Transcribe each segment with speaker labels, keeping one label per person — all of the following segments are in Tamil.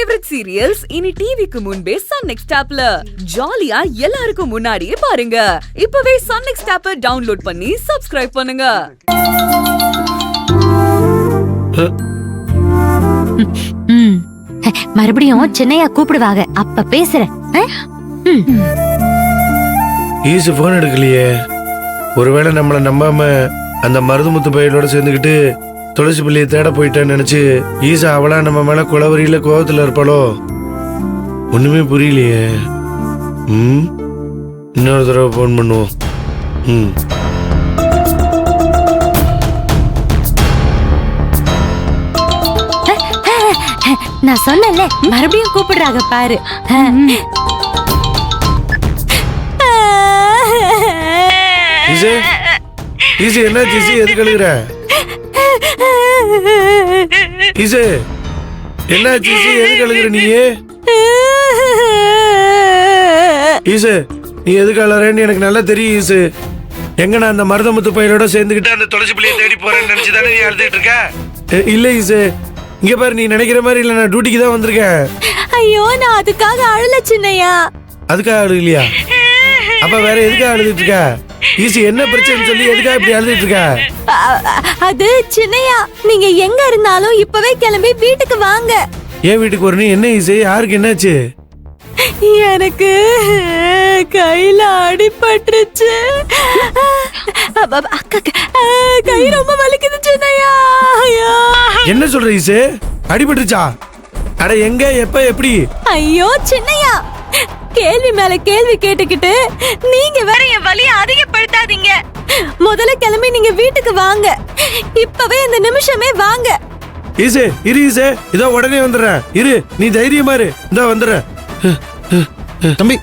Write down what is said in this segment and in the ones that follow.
Speaker 1: ஃபேவரட் சீரியல்ஸ் இனி டிவிக்கு முன்பே சன் நெக்ஸ்ட் ஆப்ல ஜாலியா எல்லாருக்கும் முன்னாடியே பாருங்க. இப்பவே சன் நெக்ஸ்ட் ஆப்பை டவுன்லோட் பண்ணி சப்ஸ்கிரைப் பண்ணுங்க.
Speaker 2: மறுபடியும் சென்னையா கூப்பிடுவாங்க, அப்ப பேசுறேன்.
Speaker 3: ஈசு போன் எடுக்கலையே. ஒருவேளை நம்மளை நம்பாம அந்த மருதுமுத்து பையலோட சேர்ந்துக்கிட்டு துளசி பிள்ளையை தேட போயிட்டான்னு நினைச்சு ஈசா அவளா நம்ம மேல குளவரியில கோவத்துல இருப்பாளோ? ஒண்ணுமே புரியலையே. இன்னொரு தடவை போன் பண்ணுவோம்.
Speaker 2: நான் சொன்னேன்ல, மறுபடியும் கூப்பிடுறாங்க பாரு.
Speaker 3: என்ன ஜிசி எது கழுகுற? ஈசு என்ன ஜிசி எது கழுகுற? நீயே ஈசு நீ எது கலறேன்னு எனக்கு நல்லா தெரியும். ஈசு எங்க நான் அந்த மருதமுத்து பையலோட சேர்ந்துக்கிட்டு அந்த துளசி பிள்ளையை தேடி போறேன்னு நினைச்சுதானே நீ அழுதுட்டு இருக்க? இல்ல ஈசு, இங்க பாரு, நீ நினைக்கிற மாதிரி இல்ல, நான் டியூட்டிக்கு தான் வந்திருக்கேன்.
Speaker 2: ஐயோ, நான் அதுக்காக அழல சின்னையா.
Speaker 3: அதுக்காக அழுகலையா? அப்ப வேற எதுக்காக அழுதுட்டு இருக்க? ஈசி என்ன பிரச்சனை சொல்லி எதுக்காக இப்படி அழுதுட்டு இருக்க?
Speaker 2: அது சின்னையா, நீங்க எங்க இருந்தாலும் இப்பவே கிளம்பி வீட்டுக்கு வாங்க.
Speaker 3: ஏன் வீட்டுக்கு வரணும்? என்ன ஈசி, யாருக்கு என்னாச்சு?
Speaker 2: எனக்கு கையில அடிபட்டுருச்சு. கை ரொம்ப வலிக்குது சின்னையா.
Speaker 3: என்ன சொல்ற ஈசி? அடிபட்டுருச்சா? அட எங்க, எப்ப, எப்படி?
Speaker 2: ஐயோ சின்னையா, கேள்வி மேல கேள்வி கேட்டுக்கிட்டு நீங்க வேற என் வலிய அதிகப்படுத்தாதீங்க. முதல்ல கிளம்பி நீங்க வீட்டுக்கு வாங்க. இப்பவே இந்த நிமிஷமே வாங்க.
Speaker 3: ஈசே இரு ஈசே, இதோ உடனே வந்துடுறேன். இரு, நீ தைரியமா இரு, இதோ வந்துடுறேன்.
Speaker 4: தம்பி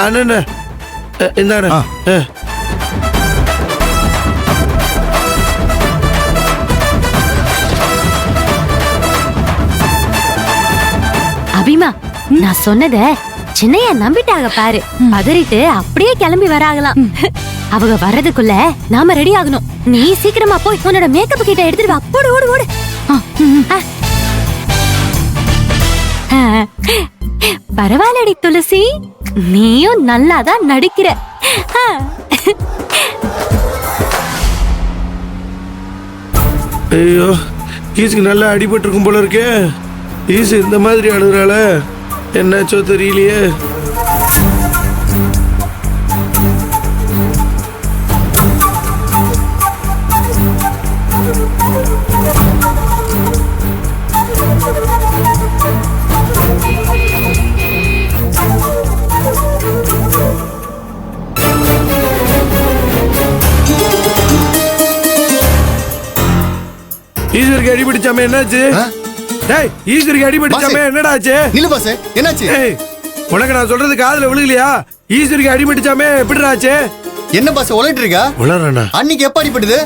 Speaker 3: அண்ணா இந்தாண்ணா.
Speaker 2: அபிமா, நான் சொன்னத சின்னையா நம்பிட்டாங்க பாரு. பதறிட்டு அப்படியே கிளம்பி வராங்களாம். அவங்க வர்றதுக்குள்ள நாம ரெடி ஆகணும். நீ சீக்கிரமா போய் உன்னோட மேக்கப் கிட்ட எடுத்துட்டு வா. ஓடு ஓடு ஓடு. பரவாயில்லடி துளசி, நீயும் நல்லாதான் நடிக்கிற.
Speaker 3: ஐயோ, ஈஸுக்கு நல்லா அடிபட்டு இருக்கும் போல இருக்கே. ஈஸு இந்த மாதிரி அழுகுறாள, என்னாச்சோ தெரியலையே. ஈஸ்வருக்கு அடிபடிச்சாமே, என்னாச்சு? ஈஸ்வருக்கு அடிபடிச்சாமே, என்னடா ஆச்சு?
Speaker 4: நில்லு பாஸ், என்னாச்சு?
Speaker 3: உனக்கு நான் சொல்றது காதுல விழுகலையா? ஈஸ்வருக்கு அடிபடிச்சாமே, எப்படிடா ஆச்சு?
Speaker 4: என்ன பாஸ் உலகிட்டு இருக்கா?
Speaker 3: உளறனா?
Speaker 4: அன்னைக்கு எப்ப அடிபடுது?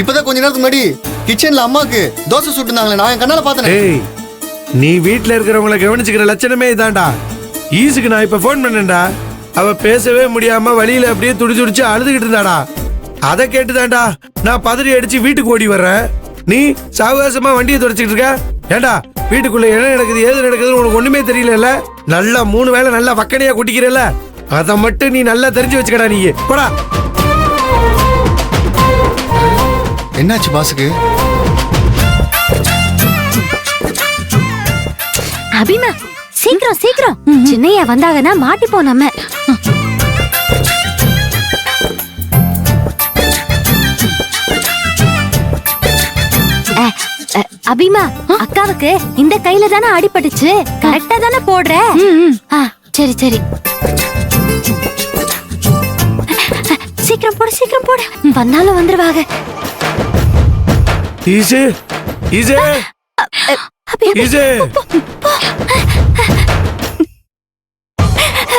Speaker 4: இப்பதான் கொஞ்ச நேரத்துக்கு முன்னாடி கிச்சன்ல அம்மாக்கு தோசை சுட்டுனாங்களே, நான் என் கண்ணால பார்த்தேன்.
Speaker 3: நீ வீட்டுல இருக்கிறவங்களை கவனிச்சுக்கிற லட்சணமே இதான்டா. ஈஸுக்கு நான் இப்ப போன் பண்ணேன்டா. அவ பேசவே முடியாம வழியில அப்படியே துடிச்சு அழுதுகிட்டு இருந்தாடா. அதை கேட்டுதான்டா நான் பதறி அடிச்சு வீட்டுக்கு ஓடி வர்றேன். நீ சாவகாசமா வண்டியை தொடச்சிட்டு இருக்க. ஏண்டா, வீட்டுக்குள்ள என்ன நடக்குது ஏது நடக்குதுன்னு உனக்கு ஒண்ணுமே தெரியல. நல்லா 3 வேளை நல்லா வக்கனையா குட்டிக்கிறல, அதை மட்டும் நீ நல்லா தெரிஞ்சு வச்சுக்கடா. நீ போடா.
Speaker 4: என்னாச்சு பாஸுக்கு?
Speaker 2: அபிமா, சீக்கிரம் சீக்கிரம், சின்னையா வந்தாங்கன்னா மாட்டிப்போம் நம்ம. அபிமா, அக்காவுக்கு இந்த கையில தானே அடிபட்டுச்சு, கரெக்டா தானே போடுற? சரி சரி, சீக்கிரம் போடு சீக்கிரம் போடு, வந்தாலும் வந்துருவாங்க.
Speaker 3: ஈசு ஈசு ஈசு,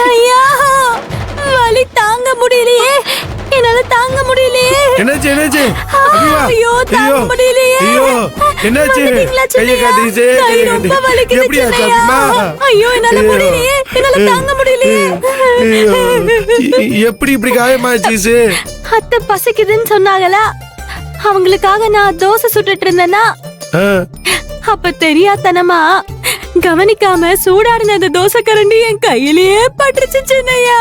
Speaker 2: ஐயா, வலி தாங்க முடியலையே, என்னால தாங்க முடியலையே.
Speaker 3: என்னாச்சு என்னாச்சு?
Speaker 2: ஐயோ, தாங்க முடியலையே.
Speaker 3: ஐயோ, என்னாச்சு? கையை காட்டு ஈசு, கையை காட்டு. எப்படி ஆச்சு அபிமா?
Speaker 2: ஐயோ, என்னால முடியலையே, என்னால தாங்க முடியலையே.
Speaker 3: எப்படி இப்படி காயமாச்சு ஈசு?
Speaker 2: அத்தை பசிக்குதுன்னு சொன்னாங்களா, அவங்களுக்காக நான் தோசை சுட்டுட்டு இருந்தேன்னா, அப்ப தெரியாதனமா கவனிக்காம சூடா இருந்த அந்த தோசை கரண்டி என் கையிலேயே பட்டுருச்சு சின்னையா.